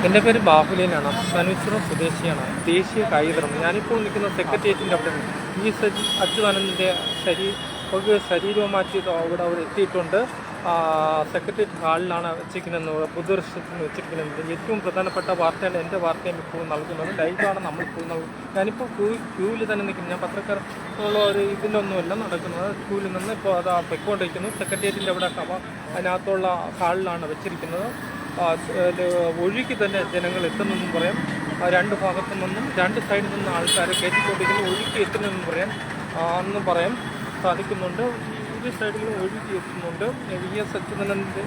എൻ്റെ പേര് ബാഹുലേനാണ്. സനുശ്വരം സ്വദേശിയാണ്. ദേശീയ കായികതരം. ഞാനിപ്പോൾ നിൽക്കുന്ന സെക്രട്ടേറിയറ്റിൻ്റെ അവിടെ ഈ അച്യുതാനന്ദൻ്റെ ശരീരവും മാറ്റി അവിടെ എത്തിയിട്ടുണ്ട്. സെക്രട്ടേറിയറ്റ് ഹാളിലാണ് വെച്ചിരിക്കുന്നത്, പൊതുദർശനത്തിന് വെച്ചിരിക്കുന്നത്. ഏറ്റവും പ്രധാനപ്പെട്ട വാർത്തയാണ് എൻ്റെ വാർത്തയും ഇപ്പോൾ നൽകുന്നത്. ലൈവാണ് നമ്മളിപ്പോൾ നൽകുന്നത്. ഞാനിപ്പോൾ ക്യൂവിൽ തന്നെ നിൽക്കുന്നു. ഞാൻ പത്രക്കാരുള്ള ഒരു ഇതിലൊന്നുമല്ല നടക്കുന്നത്. ക്യൂവിൽ നിന്ന് ഇപ്പോൾ അത് പൊയ്ക്കൊണ്ടിരിക്കുന്നു. സെക്രട്ടേറിയറ്റിൻ്റെ അവിടെ അതിനകത്തുള്ള ഹാളിലാണ് വെച്ചിരിക്കുന്നത്. ഒഴുകി തന്നെ ജനങ്ങൾ എത്തുന്നെന്നും പറയാം. രണ്ട് ഭാഗത്തു നിന്നും രണ്ട് സൈഡിൽ നിന്നും ആൾക്കാരെ കയറ്റിക്കൊണ്ടിരിക്കുന്നു. ഒഴുകി എത്തുന്നെന്നും അന്ന് പറയാൻ സാധിക്കുന്നുണ്ട്. ഇരു സൈഡിലും ഒഴുകി എത്തുന്നുണ്ട്. VS അച്യുതാനന്ദൻ്റെ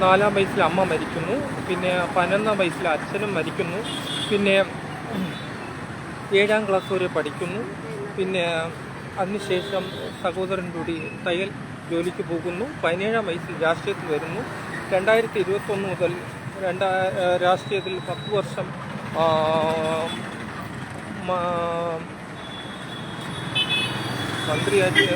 4-ാം വയസ്സിൽ അമ്മ മരിക്കുന്നു. പിന്നെ 11-ാം വയസ്സിൽ അച്ഛനും മരിക്കുന്നു. പിന്നെ 7-ാം ക്ലാസ് വരെ പഠിക്കുന്നു. പിന്നെ അതിനുശേഷം സഹോദരൻ കൂടി തയ്യൽ ജോലിക്ക് പോകുന്നു. 17-ാം വയസ്സിൽ രാഷ്ട്രീയത്തിൽ വരുന്നു. 2021 മുതൽ രാഷ്ട്രീയത്തിൽ 10 വർഷം മന്ത്രിയായിട്ട്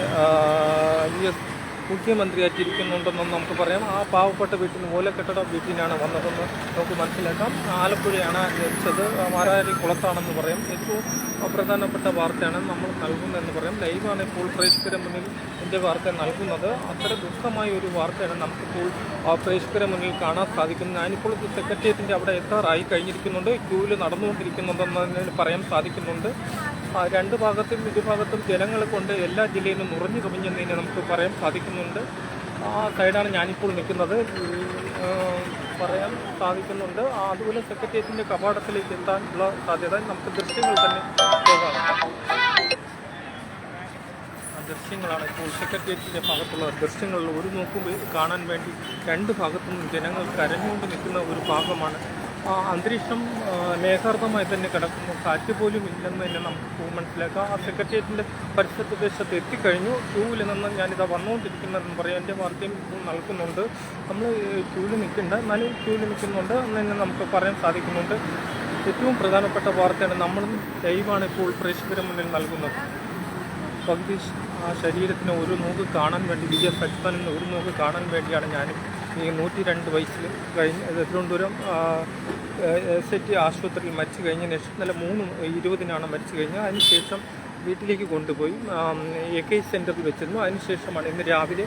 മുഖ്യമന്ത്രിയായിട്ടിരിക്കുന്നുണ്ടെന്നും നമുക്ക് പറയാം. ആ പാവപ്പെട്ട വീട്ടിൽ മൂലക്കെട്ടട വീട്ടിലാണ് വന്നതെന്ന് നമുക്ക് മനസ്സിലാക്കാം. ആലപ്പുഴയാണ് ജനിച്ചത്. മാരാരി കുളത്താണെന്ന് പറയും. ഏറ്റവും പ്രധാനപ്പെട്ട വാർത്തയാണ് നമ്മൾ നൽകുന്നതെന്ന് പറയാം. ലൈവാണ് ഇപ്പോൾ പ്രേക്ഷകരുടെ മുന്നിൽ എൻ്റെ വാർത്ത നൽകുന്നത്. അത്ര ദുഃഖമായ ഒരു വാർത്തയാണ് നമുക്കിപ്പോൾ പ്രേക്ഷകരുടെ മുന്നിൽ കാണാൻ സാധിക്കുന്നത്. ഞാനിപ്പോൾ സെക്രട്ടേറിയറ്റിൻ്റെ അവിടെ എത്താറായി കഴിഞ്ഞിരിക്കുന്നുണ്ട്. ക്യൂവിൽ നടന്നുകൊണ്ടിരിക്കുന്നുണ്ടെന്ന് പറയാൻ സാധിക്കുന്നുണ്ട്. രണ്ട് ഭാഗത്തും ഇരുഭാഗത്തും ജനങ്ങളെ കൊണ്ട് എല്ലാ ജില്ലയിലും നിറഞ്ഞു കവിഞ്ഞെന്ന് നമുക്ക് പറയാൻ സാധിക്കുന്നുണ്ട്. ആ സൈഡാണ് ഞാനിപ്പോൾ നിൽക്കുന്നത്, പറയാൻ സാധിക്കുന്നുണ്ട്. അതുപോലെ സെക്രട്ടേറിയറ്റിൻ്റെ കവാടത്തിലേക്ക് എത്താനുള്ള സാധ്യത നമുക്ക് ദൃശ്യങ്ങൾ തന്നെ പോകാം. ദൃശ്യങ്ങളാണ് ഇപ്പോൾ സെക്രട്ടേറിയറ്റിൻ്റെ ഭാഗത്തുള്ള ദൃശ്യങ്ങളിൽ ഒരു നോക്കുമ്പോൾ കാണാൻ വേണ്ടി രണ്ട് ഭാഗത്തും ജനങ്ങൾ കരഞ്ഞുകൊണ്ട് നിൽക്കുന്ന ഒരു ഭാഗമാണ്. അന്തരീക്ഷം മേഘാർദ്ധമായി തന്നെ കിടക്കുന്നു. കാറ്റ് പോലും ഇല്ലെന്ന് തന്നെ നമുക്ക് മനസ്സിലാക്കാം. ആ സെക്രട്ടേറിയറ്റിൻ്റെ പരിസര പ്രദേശത്ത് എത്തിക്കഴിഞ്ഞു. ക്യൂവിൽ നിന്ന് ഞാനിതാ വന്നുകൊണ്ടിരിക്കുന്നതെന്ന് പറയാം. എൻ്റെ വാർത്തയും ഇപ്പോൾ നൽകുന്നുണ്ട്. നമ്മൾ ക്യൂവിൽ നിൽക്കേണ്ട, എന്നാലും ക്യൂവിൽ നിൽക്കുന്നുണ്ട് എന്ന് തന്നെ നമുക്ക് പറയാൻ സാധിക്കുന്നുണ്ട്. ഏറ്റവും പ്രധാനപ്പെട്ട വാർത്തയാണ് നമ്മളും ലൈവാണ് ഇപ്പോൾ പ്രേക്ഷകരുടെ മുന്നിൽ നൽകുന്നത്. പകുതി ശരീരത്തിന് ഒരു നോക്ക് കാണാൻ വേണ്ടി VS അച്യുതാനന്ദന് ഒരു നോക്ക് കാണാൻ വേണ്ടിയാണ് ഞാനും ഈ 102 വയസ്സിൽ തിരുവനന്തപുരം SIT ആശുപത്രിയിൽ മരിച്ചു കഴിഞ്ഞതിന് ശേഷം ഇന്നലെ 3:20 മരിച്ചു കഴിഞ്ഞത്. അതിനുശേഷം വീട്ടിലേക്ക് കൊണ്ടുപോയി AK സെൻറ്ററിൽ വെച്ചിരുന്നു. അതിനുശേഷമാണ് ഇന്ന് രാവിലെ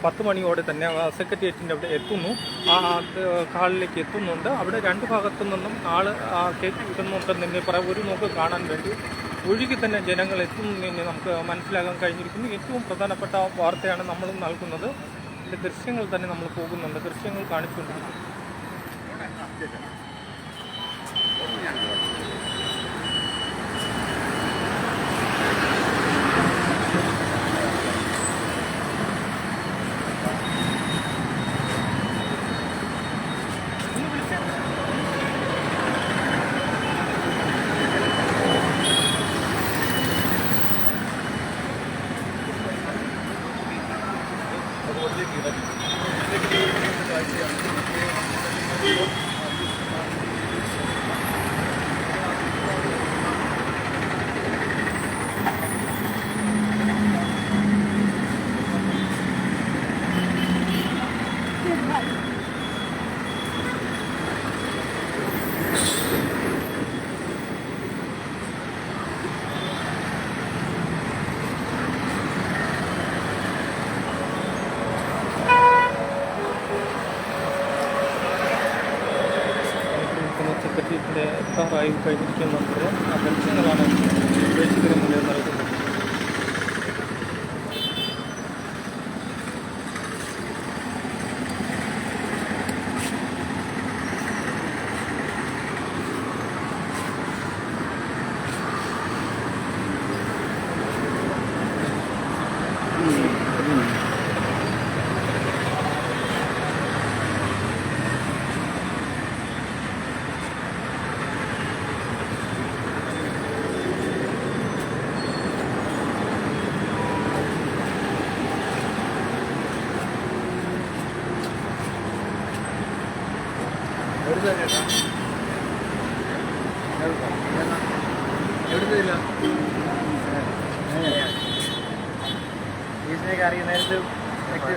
10 മണിയോടെ തന്നെ സെക്രട്ടേറിയറ്റിൻ്റെ അവിടെ എത്തുന്നു. ആ ഹാളിലേക്ക് എത്തുന്നുണ്ട്. അവിടെ രണ്ട് ഭാഗത്തു നിന്നും ആൾ കയറ്റി വിടുന്നുണ്ടെന്ന് തന്നെ പറയാം. ഒരു നോക്ക് കാണാൻ വേണ്ടി ഒഴുകി തന്നെ ജനങ്ങൾ എത്തുന്നതിന് നമുക്ക് മനസ്സിലാക്കാൻ കഴിഞ്ഞിരിക്കുന്നു. ഏറ്റവും പ്രധാനപ്പെട്ട വാർത്തയാണ് നമ്മളും നൽകുന്നത്. ഇതിൻ്റെ ദൃശ്യങ്ങൾ തന്നെ നമ്മൾ പോകുന്നുണ്ട്. ദൃശ്യങ്ങൾ കാണിച്ചുകൊണ്ടിരിക്കുന്നു. സെക്രട്ടേറിയറ്റിൻ്റെ എത്താറായി കഴിഞ്ഞിരിക്കുന്നുണ്ട്. ആ ദൃശ്യങ്ങളാണ് പ്രേക്ഷകരുടെ മുന്നിൽ നൽകുന്നത്. അറിയുന്നേരത്ത് മാറ്റി.